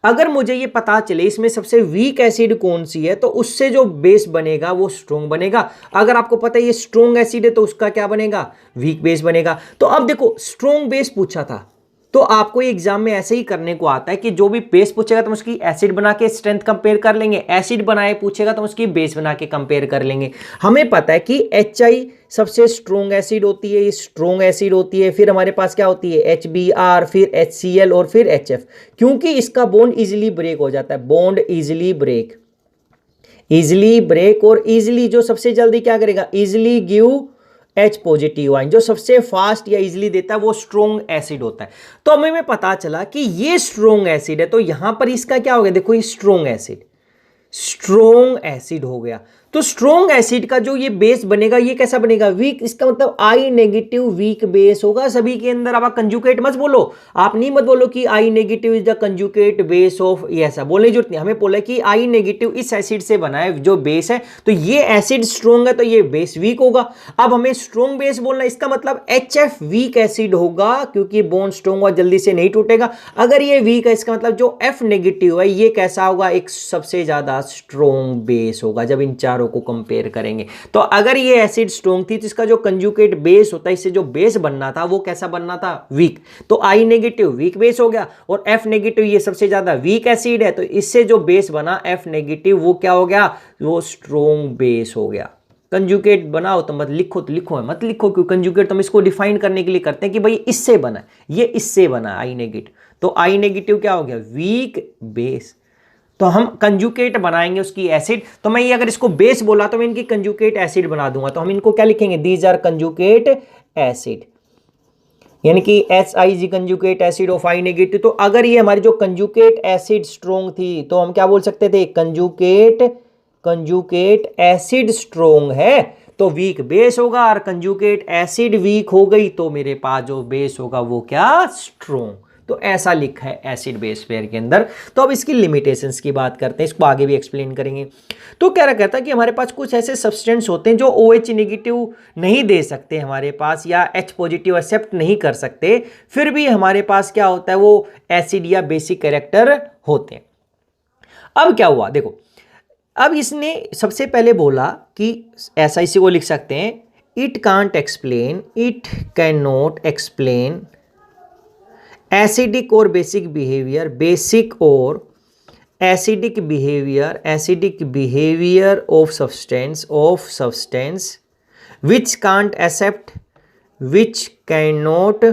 अगर मुझे ये पता चले इसमें सबसे वीक एसिड कौन सी है तो उससे जो बेस बनेगा वो स्ट्रोंग बनेगा। अगर आपको पता है ये स्ट्रोंग एसिड है तो उसका क्या बनेगा, वीक बेस बनेगा। तो अब देखो स्ट्रोंग बेस पूछा था, तो आपको एग्जाम में ऐसे ही करने को आता है कि जो भी बेस पूछेगा तो उसकी एसिड बना के स्ट्रेंथ कंपेयर कर लेंगे, एसिड बनाए पूछेगा तो उसकी बेस बना के कंपेयर कर लेंगे। हमें पता है कि HI सबसे स्ट्रोंग एसिड होती है, ये स्ट्रोंग एसिड होती है। फिर हमारे पास क्या होती है, HBr, फिर HCl और फिर HF, क्योंकि इसका बॉन्ड इजिली ब्रेक हो जाता है, bond easily break, easily break. और इजिली जो सबसे जल्दी क्या करेगा, easily give H positive ion, जो सबसे फास्ट या इजिली देता है वो स्ट्रोंग एसिड होता है। तो हमें पता चला कि ये स्ट्रोंग एसिड है, तो यहां पर इसका क्या हो गया, देखो ये स्ट्रोंग एसिड, स्ट्रोंग एसिड हो गया। तो स्ट्रोंग एसिड का जो ये बेस बनेगा ये कैसा बनेगा, वीक। इसका मतलब I नेगेटिव वीक बेस होगा सभी के अंदर। अब आप कंजुगेट मत बोलो, आप नहीं मत बोलो कि I negative is the conjugate base of, ये ऐसा बोलने की जरूरत नहीं। हमें बोला कि I नेगेटिव इस एसिड से बना है जो बेस है, तो ये एसिड स्ट्रोंग है तो ये बेस वीक होगा। अब हमें स्ट्रोंग बेस बोलना, इसका मतलब HF वीक एसिड होगा, क्योंकि बॉन्ड स्ट्रोंग हुआ जल्दी से नहीं टूटेगा। अगर ये वीक है इसका मतलब जो F नेगेटिव है ये कैसा होगा, एक सबसे ज्यादा स्ट्रोंग बेस होगा जब इन चारों को कंपेयर करेंगे। तो अगर ये एसिड स्ट्रोंग थी तो इसका जो कंजुगेट बेस होता है, इससे जो बेस बनना था वो कैसा बनना था, वीक। तो I नेगेटिव वीक बेस हो गया, और F नेगेटिव ये सबसे ज्यादा वीक एसिड है, तो इससे जो बेस बना F नेगेटिव वो क्या हो गया, वो स्ट्रोंग बेस हो गया। कंजुगेट बनाओ तो मत लिखो, तो लिखो है मत लिखो, क्योंकि कंजुगेट तो हम इसको डिफाइन करने के लिए करते हैं कि भाई इससे बना, ये इससे बना I नेगेटिव। तो I नेगेटिव क्या हो गया, वीक बेस। तो हम कंजुगेट बनाएंगे उसकी एसिड, तो मैं ये अगर इसको बेस बोला तो मैं इनकी कंजुगेट एसिड बना दूंगा। तो हम इनको क्या लिखेंगे, दीज आर कंजुगेट एसिड, यानी कि HIG conjugate acid of I negative. तो अगर ये हमारी जो कंजुगेट एसिड स्ट्रोंग थी तो हम क्या बोल सकते थे, कंजुगेट एसिड स्ट्रोंग है तो वीक बेस होगा, और कंजुगेट एसिड वीक हो गई तो मेरे पास जो बेस होगा वो क्या, स्ट्रोंग। तो ऐसा लिखा है एसिड बेस पेयर के अंदर। तो अब इसकी लिमिटेशंस की बात करते हैं, इसको आगे भी एक्सप्लेन करेंगे। तो क्या कहता है कि हमारे पास कुछ ऐसे सब्सटेंस होते हैं जो OH नेगेटिव नहीं दे सकते हमारे पास, या H पॉजिटिव एक्सेप्ट नहीं कर सकते, फिर भी हमारे पास क्या होता है, वो एसिड या बेसिक कैरेक्टर होते हैं। अब क्या हुआ, देखो अब इसने सबसे पहले बोला कि ऐसा, इसी को लिख सकते हैं, it can't explain, it can not explain acidic और बेसिक बिहेवियर, बेसिक और acidic behaviour of substance which can't accept, which cannot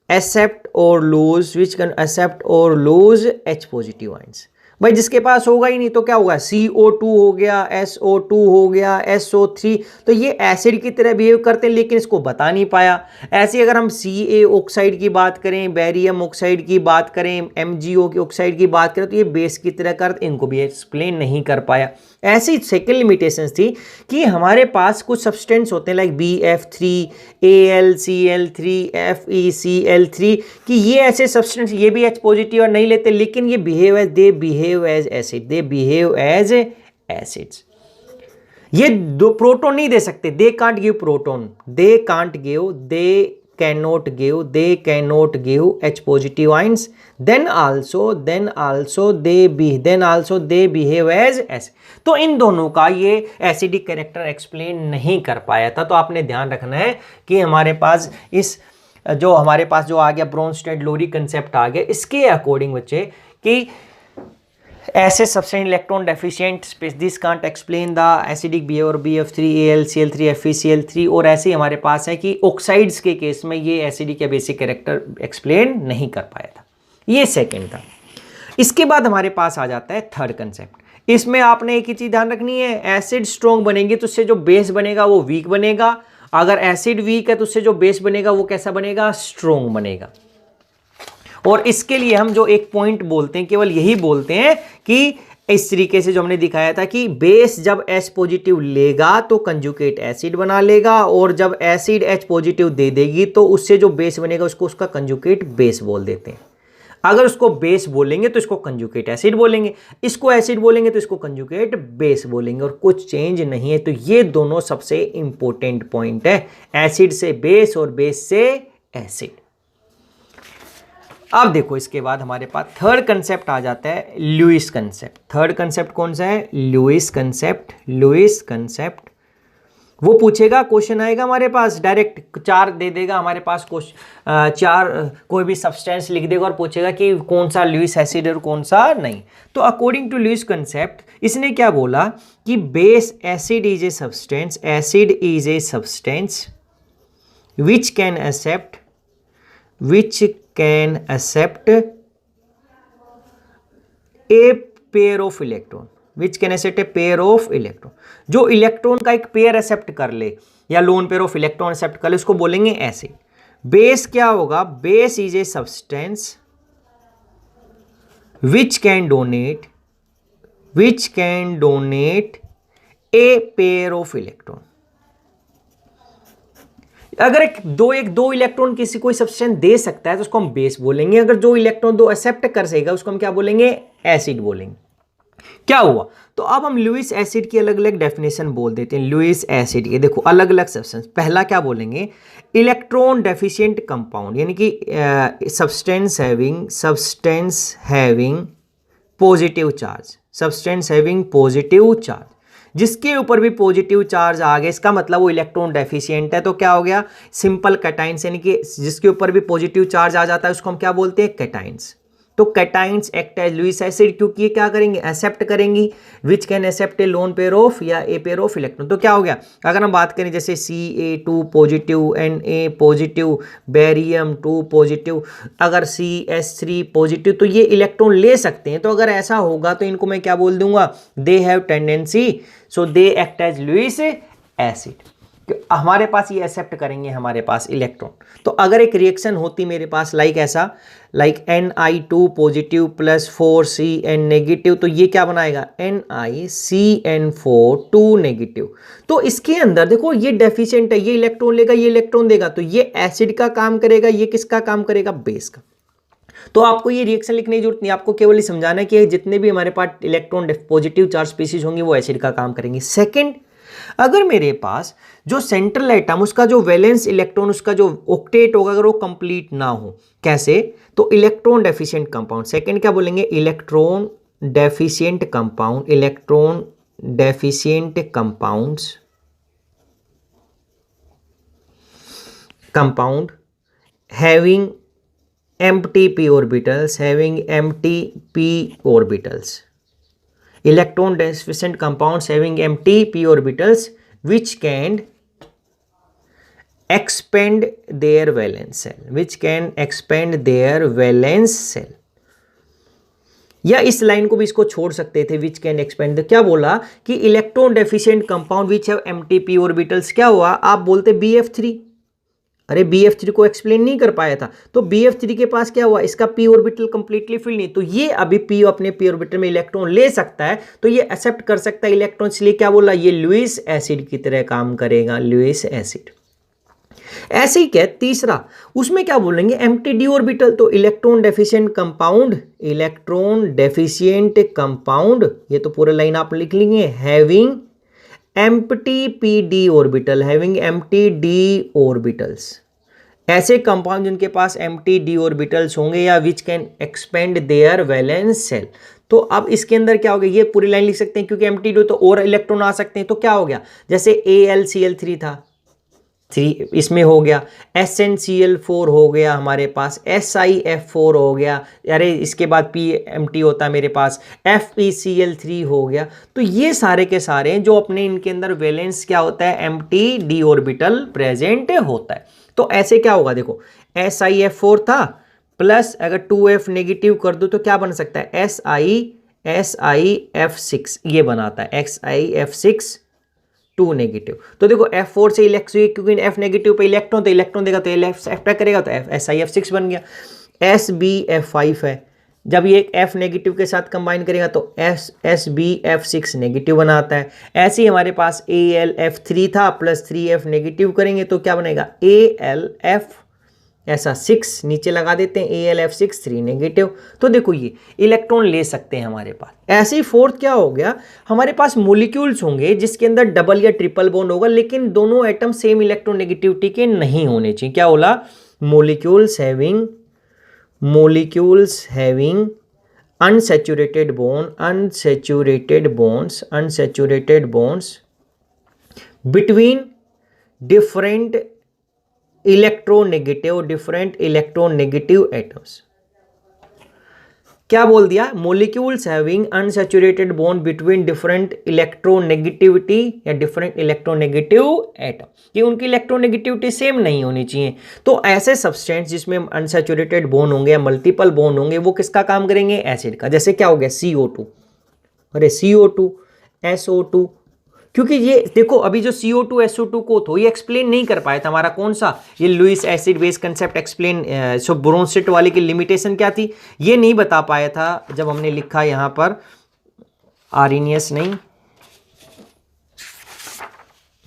accept or lose, which can accept or lose H positive ions। भाई जिसके पास होगा ही नहीं तो क्या होगा, CO2 हो गया, SO2 हो गया, SO3, तो ये एसिड की तरह बिहेव करते हैं लेकिन इसको बता नहीं पाया। ऐसे अगर हम Ca ऑक्साइड की बात करें, बैरियम ऑक्साइड की बात करें, MgO की ऑक्साइड की बात करें, तो ये बेस की तरह करते, इनको भी एक्सप्लेन नहीं कर पाया। ऐसी सेकेंड लिमिटेशंस थी कि हमारे पास कुछ सब्सटेंस होते हैं लाइक BF3, AlCl3, FeCl3, कि ये ऐसे सब्सटेंस, ये भी H पॉजिटिव और नहीं लेते लेकिन ये बिहेव एज एसिड, एसिड्स। ये दो प्रोटॉन नहीं दे सकते, they can't give proton, they can't give, they cannot give, they cannot give H positive ions, then also they behave as acid। तो इन दोनों का ये एसिडिक कैरेक्टर एक्सप्लेन नहीं कर पाया था। तो आपने ध्यान रखना है कि हमारे पास जो आ गया ब्रोंस्टेड लोरी कंसेप्ट आ गया, इसके अकॉर्डिंग बच्चे कि ऐसे substance electron deficient space this can't explain the acidic behaviour BF3 AlCl3 FeCl3। और ऐसे ही हमारे पास है कि ऑक्साइड्स के केस में ये एसिडिक या बेसिक कैरेक्टर एक्सप्लेन नहीं कर पाया था। ये सेकंड था। इसके बाद हमारे पास आ जाता है थर्ड कंसेप्ट। इसमें आपने एक ही चीज ध्यान रखनी है, एसिड स्ट्रॉन्ग बनेंगे तो उससे जो बेस बनेगा वो वीक बनेगा, अगर एसिड वीक है तो उससे जो बेस बनेगा वो कैसा बनेगा, स्ट्रॉन्ग बनेगा। और इसके लिए हम जो एक पॉइंट बोलते हैं, केवल यही बोलते हैं कि इस तरीके से जो हमने दिखाया था कि बेस जब H पॉजिटिव लेगा तो कंजुगेट एसिड बना लेगा, और जब एसिड H पॉजिटिव दे देगी तो उससे जो बेस बनेगा उसको उसका कंजुगेट बेस बोल देते हैं। अगर उसको बेस बोलेंगे तो इसको कंजुगेट एसिड बोलेंगे, इसको एसिड बोलेंगे तो इसको कंजुगेट बेस बोलेंगे, और कुछ चेंज नहीं है। तो ये दोनों सबसे इंपॉर्टेंट पॉइंट है, एसिड से बेस और बेस से एसिड। अब देखो इसके बाद हमारे पास थर्ड कंसेप्ट आ जाता है, लुईस कंसेप्ट। थर्ड कंसेप्ट कौन सा है, लुईस कंसेप्ट। लुईस कंसेप्ट वो पूछेगा, क्वेश्चन आएगा हमारे पास डायरेक्ट 4 दे देगा हमारे पास, 4 कोई भी सब्सटेंस लिख देगा और पूछेगा कि कौन सा लुईस एसिड और कौन सा नहीं। तो अकॉर्डिंग टू लुईस कंसेप्ट इसने क्या बोला कि base acid is a substance, acid is a substance which can accept a pair of electron, which can accept a pair of electron। जो इलेक्ट्रॉन का एक पेयर एक्सेप्ट कर ले या lone pair of electron accept कर ले उसको बोलेंगे एसिड। बेस क्या होगा, base is a substance which can donate a pair of electron। अगर दो इलेक्ट्रॉन किसी कोई सब्सटेंस दे सकता है तो उसको हम बेस बोलेंगे, अगर जो इलेक्ट्रॉन 2 एक्सेप्ट कर सकेगा उसको हम क्या बोलेंगे, एसिड बोलेंगे। क्या हुआ, तो अब हम लुईस एसिड की अलग अलग डेफिनेशन बोल देते हैं। लुईस एसिड के देखो अलग अलग सब्सटेंस, पहला क्या बोलेंगे, इलेक्ट्रॉन डेफिशिएंट कंपाउंड, यानी कि substance having positive charge, substance having positive charge, जिसके ऊपर भी पॉजिटिव चार्ज आ गया इसका मतलब वो इलेक्ट्रॉन डेफिशिएंट है। तो क्या हो गया, सिंपल कैटाइंस, यानी कि जिसके ऊपर भी पॉजिटिव चार्ज आ जाता है उसको हम क्या बोलते हैं, कैटाइंस। तो cations act as Lewis acid, क्योंकि ये क्या करेंगे, एक्सेप्ट करेंगी, which can accept a lone pair of या ए पेयर ऑफ इलेक्ट्रॉन। तो क्या हो गया, अगर हम बात करें जैसे Ca2 positive, Na positive, barium 2 positive, अगर CS3 पॉजिटिव, तो ये इलेक्ट्रॉन ले सकते हैं। तो अगर ऐसा होगा तो इनको मैं क्या बोल दूंगा, they have tendency, so they act as Lewis acid. हमारे पास ये एक्सेप्ट करेंगे हमारे पास इलेक्ट्रॉन। तो अगर एक रिएक्शन होती मेरे पास लाइक ऐसा, like Ni2 positive plus 4Cn negative, तो ये क्या बनाएगा, NiCN4 2 नेगेटिव। तो इसके अंदर देखो ये डेफिशिएंट है, ये इलेक्ट्रॉन लेगा, ये इलेक्ट्रॉन देगा, तो ये एसिड का काम करेगा, ये किसका काम करेगा, बेस का। तो आपको ये रिएक्शन लिखने की जरूरत नहीं, आपको केवल ये समझाना है कि जितने भी हमारे पास इलेक्ट्रॉन पॉजिटिव चार्ज स्पीशीज होंगी वो एसिड का काम करेंगे। सेकंड, अगर मेरे पास जो सेंट्रल एटम उसका जो वैलेंस इलेक्ट्रॉन उसका जो ऑक्टेट होगा अगर वो कंप्लीट ना हो, कैसे, तो इलेक्ट्रॉन डेफिशिएंट कंपाउंड। सेकंड क्या बोलेंगे, electron deficient compound, electron deficient compounds, compound having empty p orbitals, having empty p orbitals, electron deficient compounds having empty p orbitals which can expand their valence cell, which can expand their valence cell। या इस line को भी इसको छोड़ सकते थे, विच can expand. क्या बोला कि electron deficient compound which have empty p orbitals, क्या हुआ, आप बोलते BF3, अरे BF3 को एक्सप्लेन नहीं कर पाया था, तो BF3 के पास क्या हुआ, इसका p ऑर्बिटल कंप्लीटली फिल नहीं, तो ये अभी p अपने p ऑर्बिटल में इलेक्ट्रॉन ले सकता है, तो ये एक्सेप्ट कर सकता है इलेक्ट्रॉन, इसलिए क्या बोला, ये लुईस एसिड की तरह काम करेगा, लुईस एसिड। ऐसे ही क्या तीसरा, उसमें क्या बोलेंगे एम्प्टी डी ऑर्बिटल, तो electron deficient compound, electron deficient compound, ये तो पूरा लाइन आप लिख लेंगे, having empty p d orbital, having empty d orbitals, ऐसे कंपाउंड जिनके पास एम्प्टी डी ऑर्बिटल्स होंगे या which can expand their valence shell. तो अब इसके अंदर क्या हो गया, ये पूरी लाइन लिख सकते हैं क्योंकि एम्प्टी डी तो और इलेक्ट्रॉन आ सकते हैं, तो क्या हो गया, जैसे AlCl3 था 3 इसमें हो गया, SnCl4 हो गया हमारे पास, SiF4 हो गया, अरे इसके बाद P एम्प्टी होता है मेरे पास, FeCl3 हो गया। तो ये सारे के सारे जो अपने इनके अंदर वैलेंस क्या होता है, एम्प्टी डी ऑर्बिटल प्रेजेंट होता है। तो ऐसे क्या होगा, देखो SiF4 था प्लस अगर 2F नेगेटिव कर दो तो क्या बन सकता है, SiF6 ये बनाता है, SiF6 2 नेगेटिव। तो देखो F4 से इलेक्ट्रॉन, क्योंकि F नेगेटिव पे इलेक्ट्रॉन, तो इलेक्ट्रॉन देगा तो अट्रैक्ट करेगा, तो SiF6 बन गया। SbF5 है, जब ये F नेगेटिव के साथ कंबाइन करेगा तो SbF6 नेगेटिव बनाता है। ऐसे ही हमारे पास AlF3 था प्लस 3F नेगेटिव करेंगे तो क्या बनेगा, AlF ऐसा 6 नीचे लगा देते हैं, AlF6 3 नेगेटिव। तो देखो ये इलेक्ट्रॉन ले सकते हैं हमारे पास। ऐसे ही फोर्थ क्या हो गया, हमारे पास मॉलिक्यूल्स होंगे जिसके अंदर डबल या ट्रिपल बॉन्ड होगा, लेकिन दोनों एटम सेम इलेक्ट्रोनेगेटिविटी के नहीं होने चाहिए। क्या बोला, molecules having unsaturated bonds between different electronegative atoms। क्या बोल दिया, molecules having unsaturated bond between different electronegativity या डिफरेंट इलेक्ट्रोनेगेटिव एटम, ये उनकी इलेक्ट्रोनेगेटिविटी सेम नहीं होनी चाहिए। तो ऐसे सब्सटेंस जिसमें अनसैचुरेटेड बॉन्ड होंगे या मल्टीपल बॉन्ड होंगे वो किसका काम करेंगे, एसिड का। जैसे क्या हो गया CO2, अरे CO2 SO2, क्योंकि ये देखो अभी जो CO2 SO2 को तो ये एक्सप्लेन नहीं कर पाया था हमारा कौन सा, ये Lewis acid base concept explain, so Bronsted वाले की लिमिटेशन क्या थी ये नहीं बता पाया था जब हमने लिखा यहां पर आर्नियस नहीं,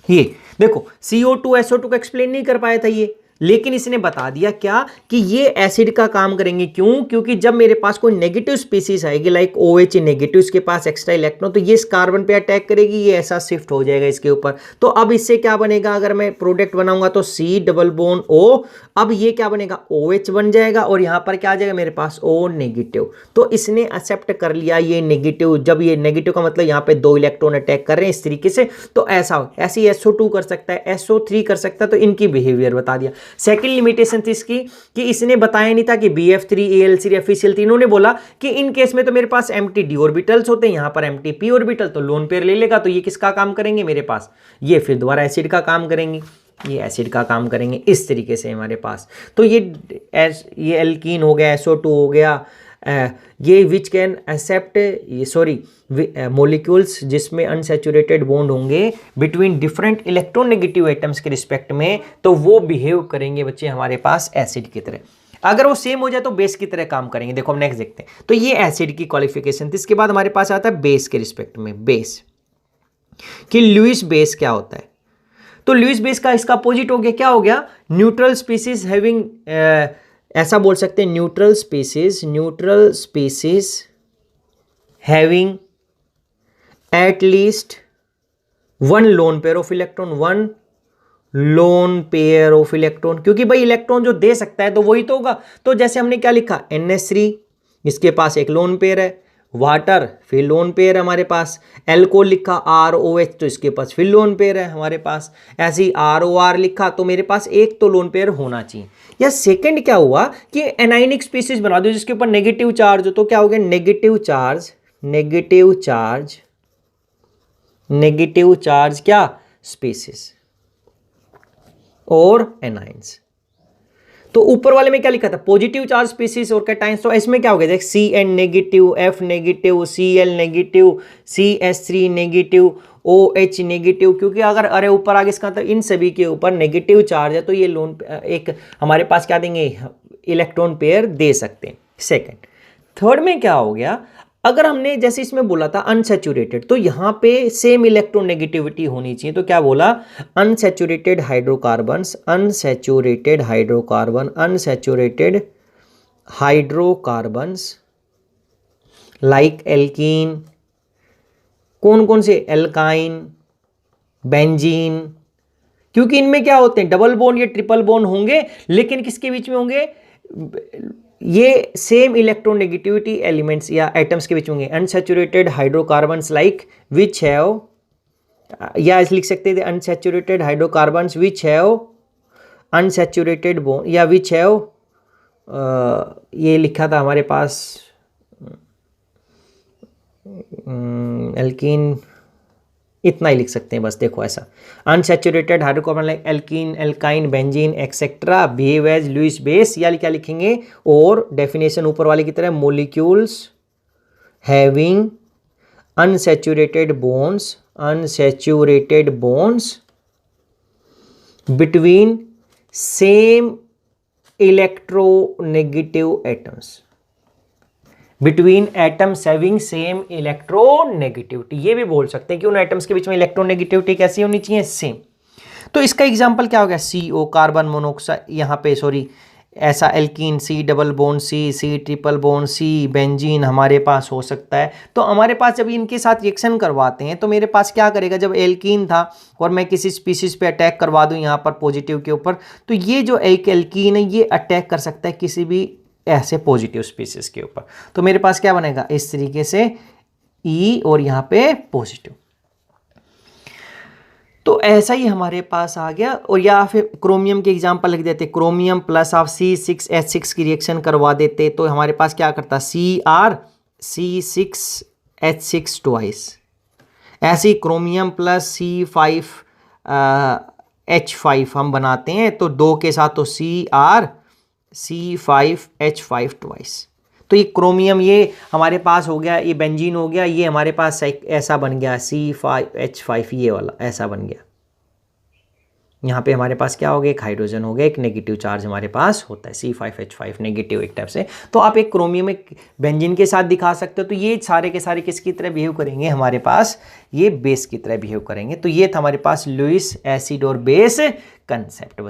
ये देखो CO2 SO2 को एक्सप्लेन नहीं कर पाया था ये, लेकिन इसने बता दिया क्या कि ये एसिड का काम करेंगे। क्यों, क्योंकि जब मेरे पास कोई नेगेटिव स्पीसीज आएगी लाइक OH नेगेटिव, इसके पास एक्स्ट्रा इलेक्ट्रॉन, तो ये इस कार्बन पे अटैक करेगी, ये ऐसा शिफ्ट हो जाएगा इसके ऊपर। तो अब इससे क्या बनेगा, अगर मैं प्रोडक्ट बनाऊंगा तो C डबल बॉन्ड O, अब ये क्या बनेगा OH बन जाएगा और यहां पर क्या आ जाएगा मेरे पास O नेगेटिव। तो इसने एक्सेप्ट कर लिया ये नेगेटिव, जब ये नेगेटिव का मतलब यहाँ पे 2 इलेक्ट्रॉन अटैक कर रहे हैं इस तरीके से, तो ऐसा ऐसे SO2 कर सकता है, SO3 कर सकता है, तो इनकी बिहेवियर बता दिया। सेकंड लिमिटेशन थी इसकी कि इसने बताया नहीं था कि BF3 AlC FeCl3, इन्होंने बोला कि इन केस में तो मेरे पास एम्प्टी डी ऑर्बिटल्स होते हैं, यहां पर एम्प्टी p ऑर्बिटल, तो लोन पेयर ले लेगा, तो ये किसका काम करेंगे मेरे पास, ये फिर दोबारा एसिड का काम करेंगे, ये एसिड का काम करेंगे इस तरीके से हमारे पास। तो ये एल्कीन हो गया, SO2 हो गया, ये विच कैन एक्सेप्ट ये सॉरी मोलिक्यूल्स जिसमें अनसैचुरेटेड बॉन्ड होंगे बिटवीन डिफरेंट इलेक्ट्रोनेगेटिव एटम्स के रिस्पेक्ट में, तो वो बिहेव करेंगे बच्चे हमारे पास एसिड की तरह। अगर वो सेम हो जाए तो बेस की तरह काम करेंगे। देखो हम नेक्स्ट देखते हैं, तो ये एसिड की क्वालिफिकेशन थी। इसके बाद हमारे पास आता है बेस के रिस्पेक्ट में, बेस कि लुईस बेस क्या होता है। तो लुईस बेस का इसका अपोजिट हो गया, क्या हो गया, न्यूट्रल स्पीसीज हैविंग, ऐसा बोल सकते हैं neutral species having at least 1 loan pair of electron, क्योंकि भाई इलेक्ट्रॉन जो दे सकता है तो वही तो होगा। तो जैसे हमने क्या लिखा, NH3 इसके पास एक लोन पेयर है, वाटर फिर लोन पेयर है हमारे पास, एल्कोहल लिखा ROH तो इसके पास फिर लोन पेयर है हमारे पास, ऐसे ही ROR लिखा तो मेरे पास एक तो लोन पेयर होना चाहिए। या सेकंड क्या हुआ कि एनायनिक स्पीसीज बना दो जिसके ऊपर नेगेटिव चार्ज हो, तो क्या हो गया, नेगेटिव चार्ज क्या स्पीसीज और एनाइंस। तो ऊपर वाले में क्या लिखा था, पॉजिटिव चार्ज स्पीसीज और कैटाइंस, तो इसमें क्या हो गया, CN negative, F negative, Cl negative, CH3 negative, OH negative, क्योंकि अगर अरे ऊपर आगे इसका तो इन सभी के ऊपर नेगेटिव चार्ज है, तो ये लोन एक हमारे पास क्या देंगे, इलेक्ट्रॉन पेयर दे सकते हैं। सेकंड, थर्ड में क्या हो गया, अगर हमने जैसे इसमें बोला था अनसैचुरेटेड, तो यहाँ पे सेम इलेक्ट्रोनेगेटिविटी होनी चाहिए, तो क्या बोला, unsaturated hydrocarbons, unsaturated hydrocarbon, unsaturated hydrocarbons like alkene, कौन कौन से, एल्काइन, बेंजीन, क्योंकि इनमें क्या होते हैं, डबल बॉन्ड या ट्रिपल बॉन्ड होंगे, लेकिन किसके बीच में होंगे, ये सेम इलेक्ट्रोनेगेटिविटी एलिमेंट्स या एटम्स के बीच होंगे। Unsaturated hydrocarbons like which have, या लिख सकते थे unsaturated hydrocarbons which have unsaturated bond, या विच हैव, ये लिखा था हमारे पास एल्कीन, इतना ही लिख सकते हैं बस। देखो ऐसा, unsaturated hydrocarbon like alkene, alkyne, benzene etcetera behave as Lewis base, या क्या लिखेंगे, और डेफिनेशन ऊपर वाले की तरह, molecules having unsaturated bonds, unsaturated bonds between same electronegative atoms, between atoms having same electronegativity, ये भी बोल सकते हैं कि उन एटम्स के बीच में इलेक्ट्रोनेगेटिविटी कैसी होनी चाहिए, सेम। तो इसका एग्जांपल क्या हो गया, CO कार्बन मोनोऑक्साइड, यहाँ पे सॉरी ऐसा alkene, C double bond C triple bond C, benzene हमारे पास हो सकता है। तो हमारे पास जब इनके साथ रिएक्शन करवाते हैं तो मेरे पास क्या करेगा, जब एल्कीन था और मैं किसी स्पीसीज पे अटैक करवा दूं यहाँ पर पॉजिटिव के ऊपर, तो ये जो एल्कीन है ये अटैक कर सकता है किसी भी ऐसे पॉजिटिव स्पीसीज के ऊपर, तो मेरे पास क्या बनेगा इस तरीके से E और यहाँ पे पॉजिटिव। तो ऐसा ही हमारे पास आ गया। और या फिर क्रोमियम के एग्जांपल लिख देते, क्रोमियम प्लस आप C6H6 की रिएक्शन करवा देते तो हमारे पास क्या करता, CrC6H6 ट्वाइस। ऐसे ही क्रोमियम प्लस C5H5 हम बनाते हैं तो 2 के साथ तो CrC5H5 ट्वाइस। तो ये क्रोमियम ये हमारे पास हो गया, ये बेंजीन हो गया, ये हमारे पास ऐसा बन गया C5H5, ये वाला ऐसा बन गया। यहाँ पे हमारे पास क्या हो गया, एक हाइड्रोजन हो गया, एक नेगेटिव चार्ज हमारे पास होता है C5H5 नेगेटिव एक टाइप से। तो आप एक क्रोमियम एक बेंजीन के साथ दिखा सकते हो। तो ये सारे के सारे किसकी तरह बिहेव करेंगे, हमारे पास ये बेस की तरह बिहेव करेंगे। तो ये था हमारे पास लुईस एसिड और बेस कंसेप्ट।